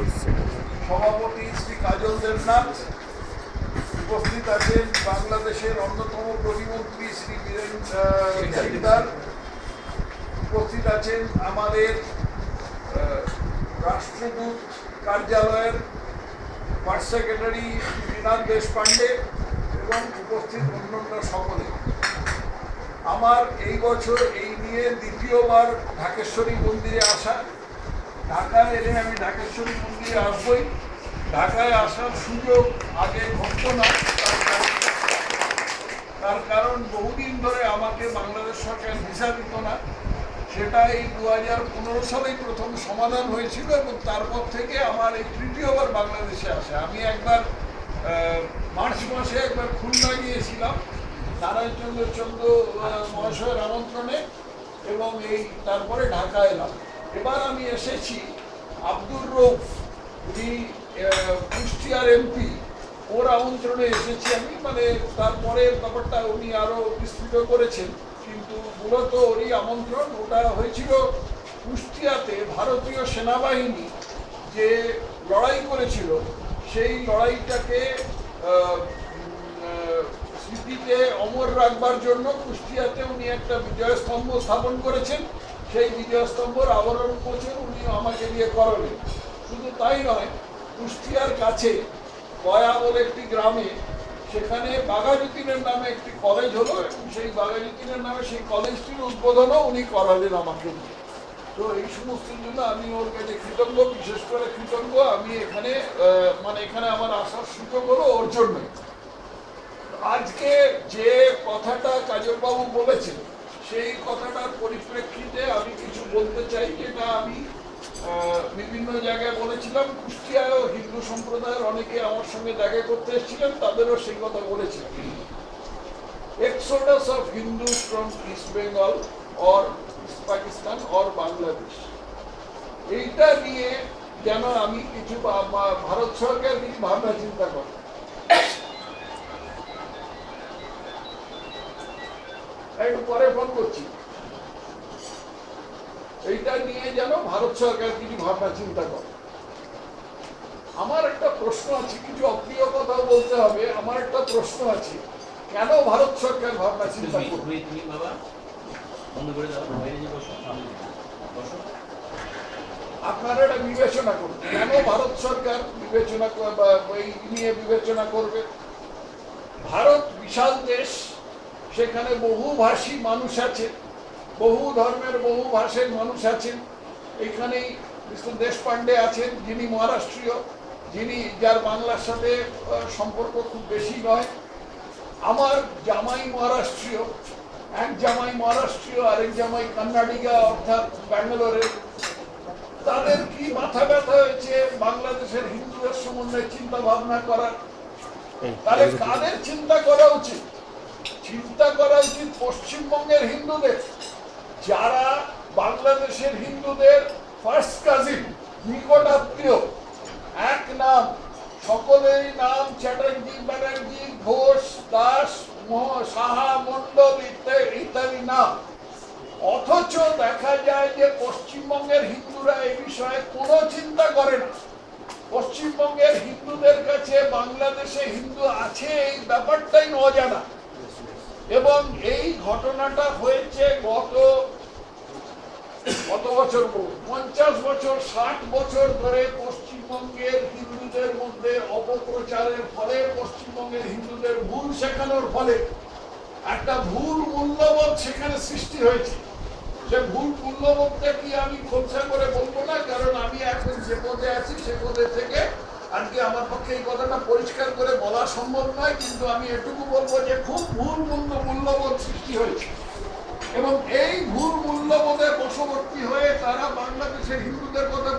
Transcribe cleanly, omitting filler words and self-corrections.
সভাপতি শ্রী কাজল দেবনাথ, উপস্থিত আছেন বাংলাদেশের অন্যতম প্রতিমন্ত্রী শ্রী বীরেন্দ্র সিকদার, উপস্থিত আছেন আমাদের রাষ্ট্রদূত কার্যালয়ের ফার্স্ট সেক্রেটারি বিনাথ দেশপান্ডে এবং উপস্থিত অন্যান্য সকলে। আমার এই বছর এই নিয়ে দ্বিতীয়বার ঢাকেশ্বরী মন্দিরে আসা। ঢাকায় এলে আমি ঢাকেশ্বরী মন্দিরে আসবই। ঢাকায় আসার সুযোগ আগে ঘটত না, তার কারণ বহুদিন ধরে আমাকে বাংলাদেশ সরকার ভিসা দিত না। সেটা এই 2015 সালেই প্রথম সমাধান হয়েছিল এবং তারপর থেকে আমার এই তৃতীয়বার বাংলাদেশে আসে। আমি একবার মার্চ মাসে একবার খুলনা গিয়েছিলাম নারায়ণচন্দ্র মহাশয়ের আমন্ত্রণে এবং তারপরে ঢাকা এলাম। এবার আমি এসেছি আব্দুর রৌফ, উনি কুষ্টিয়ার এমপি, ওর আমন্ত্রণে এসেছি আমি। তারপরে ব্যাপারটা উনি আরো বিস্তৃত করেছেন, কিন্তু মূলত ওরই আমন্ত্রণ। ওটা হয়েছিল কুষ্টিয়াতে ভারতীয় সেনাবাহিনী যে লড়াই করেছিল, সেই লড়াইটাকে স্মৃতিতে অমর রাখবার জন্য কুষ্টিয়াতে উনি একটা বিজয়স্তম্ভ স্থাপন করেছেন। সেই বিজয়স্তম্ভর আবরণ উন্মোচন উনি আমাকে দিয়ে করালেন। শুধু তাই নয়, কুষ্টিয়ার কাছে গয়া বলে একটি গ্রামে, সেখানে বাঘাযতীনের নামে একটি কলেজ হলো এবং সেই বাঘাযতীনের নামে সেই কলেজটির উদ্বোধনও উনি করালেন আমাকে দিয়ে। তো এই সমস্ত জন্য আমি ওর কাছে কৃতজ্ঞ, বিশেষ করে কৃতজ্ঞ। আমি এখানে এখানে আমার আসার সুযোগ হলো ওর জন্যই। আজকে যে কথাটা কাজলবাবু বলেছেন, সেই কথাটার পরিপ্রেক্ষিতে আমি কিছু বলতে চাই, যেটা আমি বিভিন্ন জায়গায় বলেছিলাম। কুষ্টিয়ায়ও হিন্দু সম্প্রদায়ের অনেকে আমার সঙ্গে দেখা করতে এসেছিলেন, তাদেরও সেই কথা বলেছিলাম। Exodus of Hindus from east Bengal or east Pakistan or Bangladesh, এইটা নিয়ে যেন আমি কিছু ভারত সরকার কিছু ভাবনা চিন্তা করে। একটু পরে ফোন করছি। এইটা নিয়ে যেন ভারত সরকার কিছু ভাবনা চিন্তা করে। আমার একটা প্রশ্ন আছে, কিছু অপ্রিয় কথা বলতে হবে। আমার একটা প্রশ্ন আছে, কেন ভারত সরকার ভাবনা চিন্তা করবে? আপনারা এটা বিবেচনা করুন, কেন ভারত সরকার বিবেচনা করবে? ভারত বিশাল দেশ, সেখানে বহুভাষী মানুষ আছে, বহু ধর্মের বহু ভাষার মানুষ আছেন। এখানেই মিস্টার দেশপান্ডে আছেন, যিনি মহারাষ্ট্রীয়, যার বাংলার সাথে সম্পর্ক খুব বেশি নয়। আমার জামাই মহারাষ্ট্রীয়, এক জামাই মহারাষ্ট্রীয়, আরেক জামাই কর্ণাটকা অর্থাৎ ব্যাঙ্গালোরের। তাদের কি মাথা ব্যথা হয়েছে বাংলাদেশের হিন্দুদের সম্বন্ধে চিন্তা ভাবনা করার? তাহলে কাদের চিন্তা করা উচিত? চিন্তা করা উচিত পশ্চিমবঙ্গের হিন্দুদের, যারা বাংলাদেশের হিন্দুদের ফার্স্ট কাজিন, নিকট আত্মীয়, এক নাম, সকলেরই নাম চ্যাটার্জি, ব্যানার্জি, ঘোষ, দাস, সাহা, মন্ডল ইত্যাদি নাম। অথচ দেখা যায় যে পশ্চিমবঙ্গের হিন্দুরা এই বিষয়ে কোনো চিন্তা করে না। পশ্চিমবঙ্গের হিন্দুদের কাছে বাংলাদেশে হিন্দু আছে এই ব্যাপারটাই অজানা। এবং এই ঘটনাটা হয়েছে গত বছর 50 বছর 60 বছর ধরে পশ্চিমবঙ্গের হিন্দুদের মধ্যে অপপ্রচারের ফলে, পশ্চিমবঙ্গের হিন্দুদের ভুল শেখানোর ফলে একটা ভুল মূল্যবোধ সেখানে সৃষ্টি হয়েছে। সে ভুল মূল্যবোধটা কি আমি খোলসা করে বলবো না, কারণ আমি এখন যে পদে আছি সে পদে থেকে আজকে আমার পক্ষে এই কথাটা পরিষ্কার করে বলা সম্ভব নয়। কিন্তু আমি এটুকু বলবো যে খুব ভুল মূল্যবোধ সৃষ্টি হয়েছে এবং এই ভুল মূল্যবোধের বশবর্তী হয়ে তারা বাংলাদেশের হিন্দুদের কথা